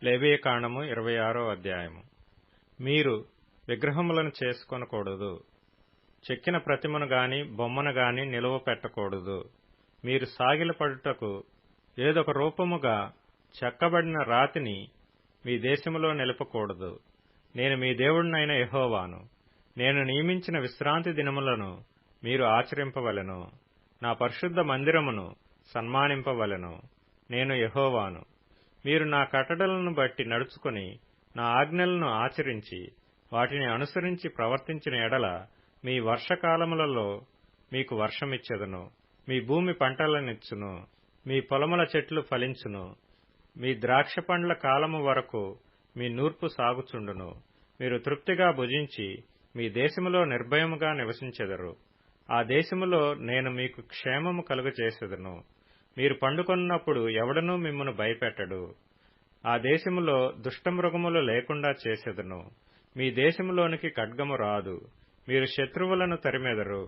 లేవియకాండము 26వ అధ్యాయము. మీరు విగ్రహములను చేసుకొనకూడదు. చెక్కిన ప్రతిమను గాని బొమ్మను గాని నిలువ పెట్టకూడదు. మీరు సాగిలపడుటకు ఏదొక రూపముగా చెక్కబడిన రాతిని మీ దేశములో నిలపకూడదు. నేను మీ దేవుడినైన యెహోవాను. నేను నియమించిన విశ్రాంతి దినములను మీరు ఆచరింపవలెను. నా పరిశుద్ధ మందిరమును సన్మానింపవలెను. నేను యెహోవాను. మీరు నా కట్టడలను బట్టి నడుచుకుని నా ఆజ్ఞలను ఆచరించి వాటిని అనుసరించి ప్రవర్తించిన ఎడల మీ వర్షకాలములలో మీకు వర్షమిచ్చెదను. మీ భూమి పంటలనిచ్చును. మీ పొలముల చెట్లు ఫలించును. మీ ద్రాక్ష పండ్ల కాలము వరకు మీ నూర్పు సాగుచుండును. మీరు తృప్తిగా భుజించి మీ దేశములో నిర్భయముగా నివసించెదరు. ఆ దేశములో నేను మీకు క్షేమము కలుగచేసెదను. మీరు పండుకొన్నప్పుడు ఎవడనూ మిమ్మును భయపెట్టడు. ఆ దేశములో దుష్టమృగములు లేకుండా చేసెదను. మీ దేశములోనికి ఖడ్గము రాదు. మీరు శత్రువులను తరిమెదరు.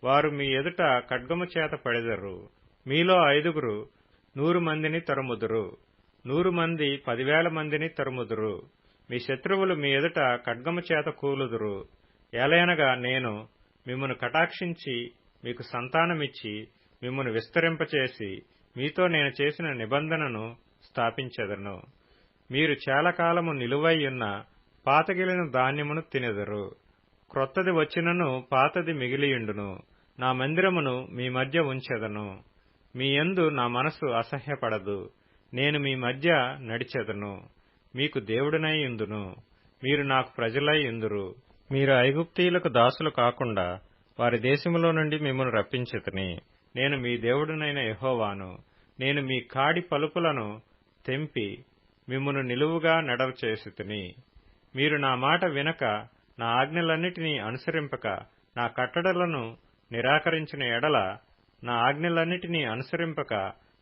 వారు మీ ఎదుట ఖడ్గము చేత పడెదరు. మీలో 5 100 మందిని తరుముదురు. 100 మంది 10,000 మందిని తరుముదురు. మీ శత్రువులు మీ ఎదుట ఖడ్గము చేత కూలుదురు. ఏలయనగా నేను మిమ్మును కటాక్షించి మీకు సంతానమిచ్చి మిమ్మును విస్తరింపచేసి మీతో నేను చేసిన నిబంధనను స్థాపించెదను. మీరు చాలా కాలము నిలువైయున్న పాతగిలిన ధాన్యమును తినెదరు. క్రొత్తది వచ్చినను పాతది మిగిలియుండును. నా మందిరమును మీ మధ్య ఉంచెదను. మీ యందు నా మనసు అసహ్యపడదు. నేను మీ మధ్య నడిచెదను. మీకు దేవుడనై యుందును. మీరు నాకు ప్రజలై యుందురు. మీరు ఐగుప్తీయులకు దాసులు కాకుండా వారి దేశములో నుండి మిమ్మును రప్పించితిని. నేను మీ దేవుడనైన యెహోవాను. నేను మీ కాడి పలుపులను తెంపి మిమ్మును నిలువుగా నడవ చేసితిని. మీరు నా మాట వినక నా ఆజ్ఞలన్నిటినీ అనుసరింపక నా కట్టడలను నిరాకరించిన ఎడల, నా ఆజ్ఞలన్నిటినీ అనుసరింపక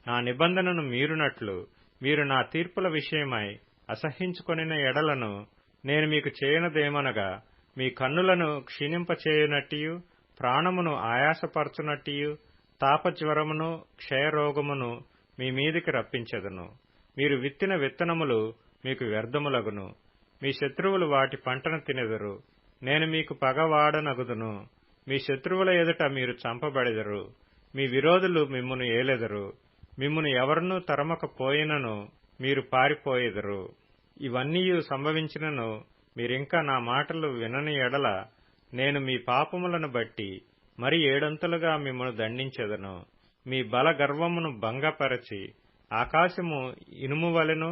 నా నిబంధనను మీరునట్లు మీరు నా తీర్పుల విషయమై అసహ్యించుకొనిన ఎడలను నేను మీకు చేయనదేమనగా, మీ కన్నులను క్షీణింపచేయునట్టియు ప్రాణమును ఆయాసపరచునట్టియు తాపజ్వరమును క్షయరోగమును మీ మీదికి రప్పించెదను. మీరు విత్తిన విత్తనములు మీకు వ్యర్థములగును. మీ శత్రువులు వాటి పంటను తినెదరు. నేను మీకు పగవాడనగుదును. మీ శత్రువుల ఎదుట మీరు చంపబడెదరు. మీ విరోధులు మిమ్మును ఏలెదరు. మిమ్మును ఎవరినూ తరమకపోయినను మీరు పారిపోయెదరు. ఇవన్నీయు సంభవించినను మీరింకా నా మాటలు వినని ఎడల నేను మీ పాపములను బట్టి మరి 7 మిమ్మును దండించెదను. మీ బల గర్వమును భంగపరచి ఆకాశము ఇనుము వలెను